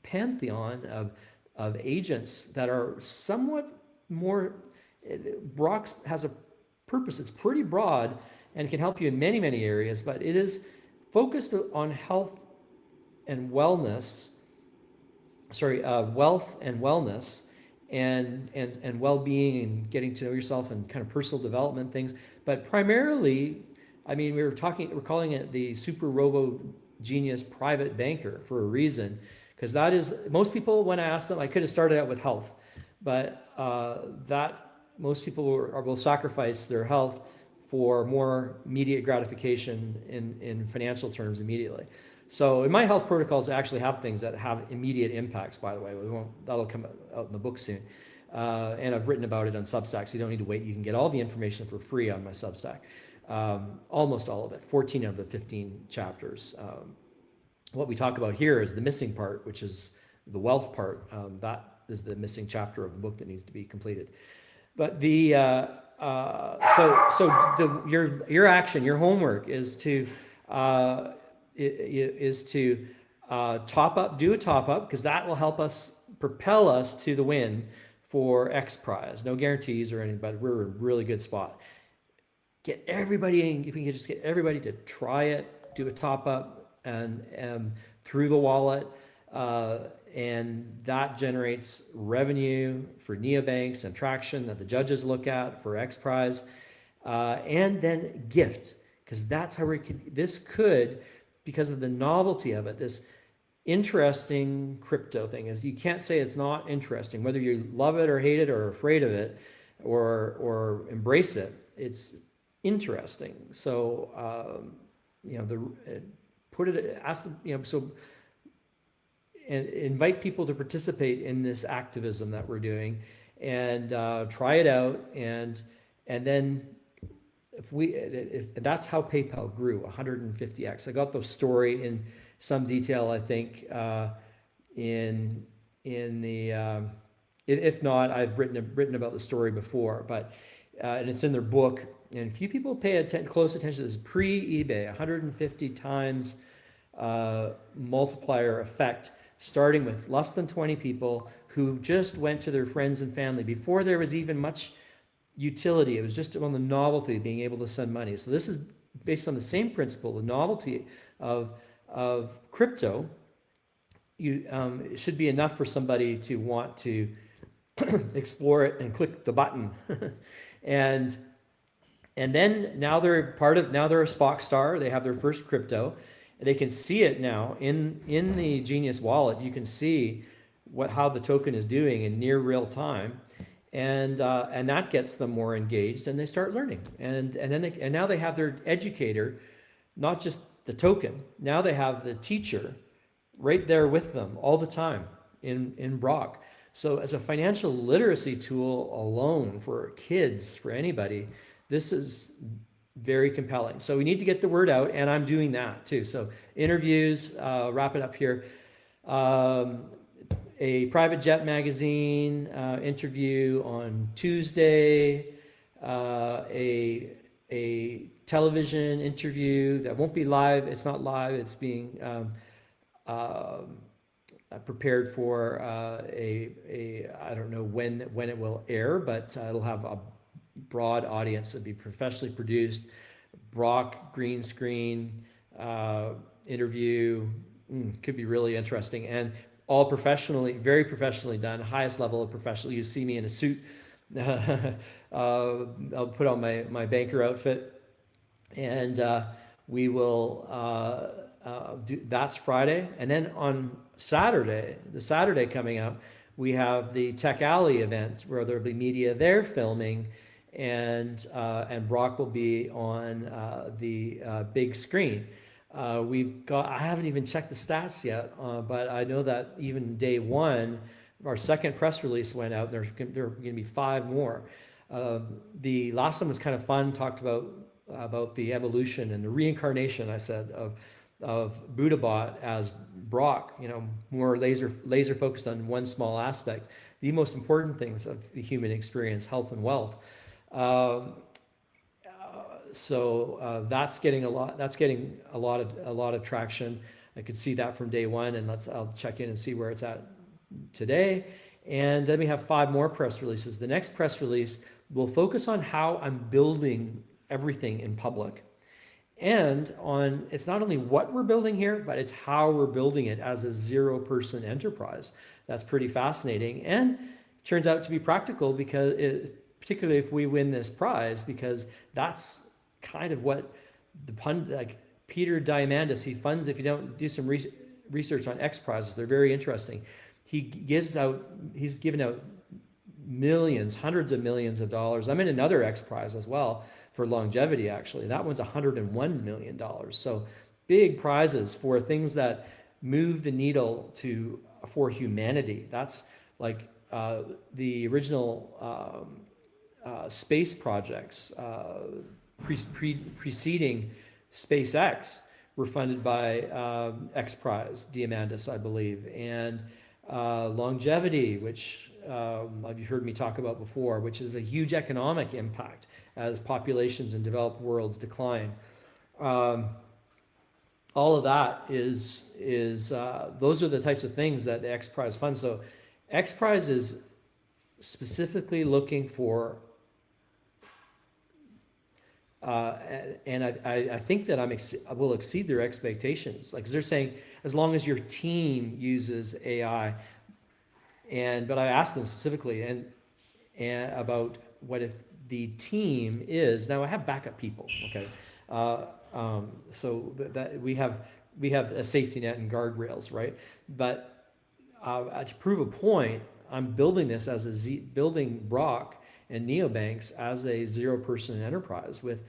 pantheon of agents that are somewhat more. BROK has a purpose. It's pretty broad and can help you in many, many areas, but it is focused on health and wellness. Wealth and wellness, and well-being, and getting to know yourself, and kind of personal development things. But primarily, I mean, we're calling it the Super Robo Genius Private Banker for a reason, because that is, most people, when I ask them, I could have started out with health, but that most people will sacrifice their health for more immediate gratification in financial terms immediately. So in my health protocols, I actually have things that have immediate impacts, by the way. That'll come out in the book soon. And I've written about it on Substack, so you don't need to wait. You can get all the information for free on my Substack. Almost all of it, 14 of the 15 chapters. What we talk about here is the missing part, which is the wealth part. That is the missing chapter of the book that needs to be completed. But your action, your homework is to top up, do a top up, because that will help us propel us to the win for X prize. No guarantees or anything, but we're in a really good spot. Get everybody in, if we can just get everybody to try it, do a top up, and through the wallet, and that generates revenue for neobanks and traction that the judges look at for X prize, and then gift, because that's how this could, because of the novelty of it, this interesting crypto thing. Is you can't say it's not interesting, whether you love it or hate it or afraid of it or embrace it. It's interesting. So and invite people to participate in this activism that we're doing, and try it out, and then if that's how PayPal grew 150x. I got the story in some detail, I think, in the if not, I've written about the story before, but and it's in their book. And few people pay close attention to this pre-eBay 150 times multiplier effect, starting with less than 20 people who just went to their friends and family before there was even much utility. It was just on the novelty of being able to send money. So this is based on the same principle, the novelty of crypto. It should be enough for somebody to want to explore it and click the button. and then now they're a Spock star. They have their first crypto. They can see it now in the Genius wallet. You can see how the token is doing in near real time. And that gets them more engaged, and they start learning. And now they have their educator, not just the token. Now they have the teacher right there with them all the time in BROK. So as a financial literacy tool alone for kids, for anybody, this is very compelling. So we need to get the word out, and I'm doing that too. So interviews, wrap it up here. A private jet magazine interview on Tuesday, a television interview that won't be live. It's not live. It's being prepared for I don't know when it will air, but it'll have a broad audience. It'll be professionally produced, BROK green screen interview. Could be really interesting, and all professionally, very professionally done, highest level of professional. You see me in a suit. I'll put on my banker outfit, and we will do. That's Friday, and then on Saturday, the Saturday coming up, we have the Tech Alley event where there'll be media there filming, and BROK will be on the big screen. I haven't even checked the stats yet, but I know that even day one, our second press release went out. There are going to be 5 more. The last one was kind of fun, talked about the evolution and the reincarnation, I said, Buddhabot as BROK, more laser focused on one small aspect, the most important things of the human experience, health and wealth. So that's getting a lot. That's getting a lot of traction. I could see that from day one, and I'll check in and see where it's at today. And then we have 5 more press releases. The next press release will focus on how I'm building everything in public, and on it's not only what we're building here, but it's how we're building it as a 0-person enterprise. That's pretty fascinating, and turns out to be practical because particularly if we win this prize, because that's kind of what like Peter Diamandis, he funds, if you don't do some research on X prizes, they're very interesting. He's given out millions, hundreds of millions of dollars. I'm in another X prize as well for longevity, actually. That one's $101 million. So big prizes for things that move the needle for humanity. That's like the original space projects preceding SpaceX were funded by X Prize, Diamandis, I believe, and longevity, which you've heard me talk about before, which is a huge economic impact as populations in developed worlds decline. All of that is those are the types of things that the X Prize funds. So X Prize is specifically looking for and I think that I will exceed their expectations. Like, 'cause they're saying, as long as your team uses AI, but I asked them specifically and about what if the team is, now I have backup people, okay, so that we have a safety net and guardrails, right? But to prove a point, I'm building this as building BROK and neobanks as a 0-person enterprise with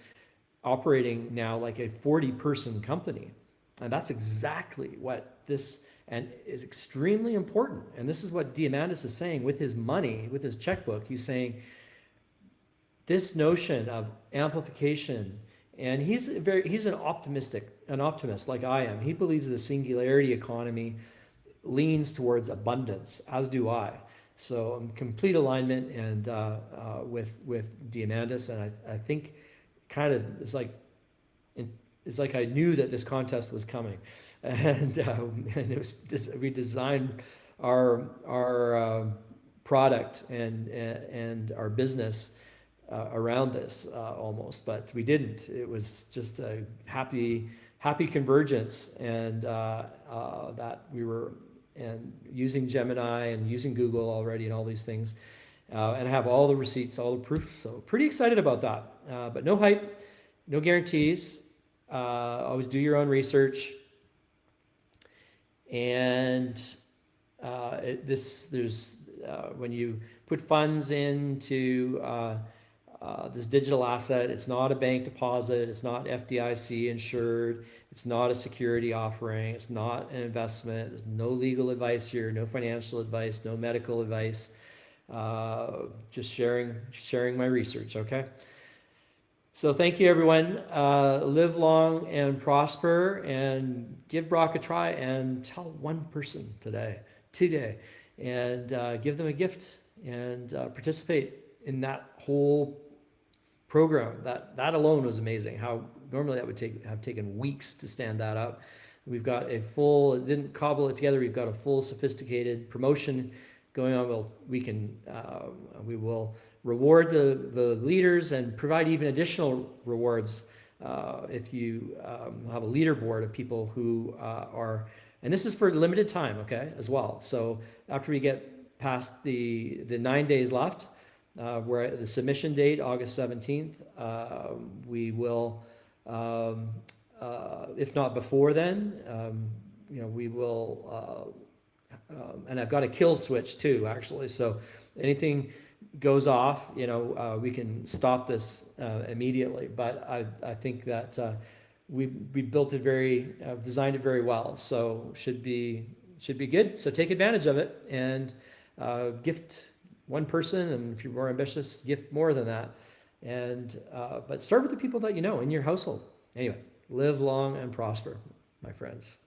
operating now like a 40-person company. And that's exactly what this and is extremely important. And this is what Diamandis is saying with his money, with his checkbook. He's saying this notion of amplification, and he's an optimist like I am. He believes the singularity economy leans towards abundance, as do I. So I'm complete alignment and with Diamandis, and I think kind of it's like I knew that this contest was coming, and it was we designed our product and our business around this almost, but we didn't. It was just a happy convergence, and that we were. And using Gemini and using Google already and all these things. And I have all the receipts, all the proof. So pretty excited about that. But no hype, no guarantees. Always do your own research. And when you put funds into this digital asset, it's not a bank deposit, it's not FDIC-insured, it's not a security offering, it's not an investment, there's no legal advice here, no financial advice, no medical advice, just sharing my research, okay? So thank you, everyone. Live long and prosper, and give BROK a try, and tell one person today, and give them a gift, and participate in that whole program. That alone was amazing. How normally that would have taken weeks to stand that up. We've got didn't cobble it together. We've got a full sophisticated promotion going on. We will reward the leaders and provide even additional rewards if you have a leaderboard of people who are, and this is for limited time, okay, as well. So after we get past the 9 days left, where the submission date, August 17th, we will, if not before then, we will, and I've got a kill switch too, actually. So anything goes off, we can stop this immediately. But I think that we built it designed it very well. So should be good. So take advantage of it and gift one person, and if you're more ambitious, gift more than that. And but start with the people that you know in your household. Anyway, live long and prosper. my friends.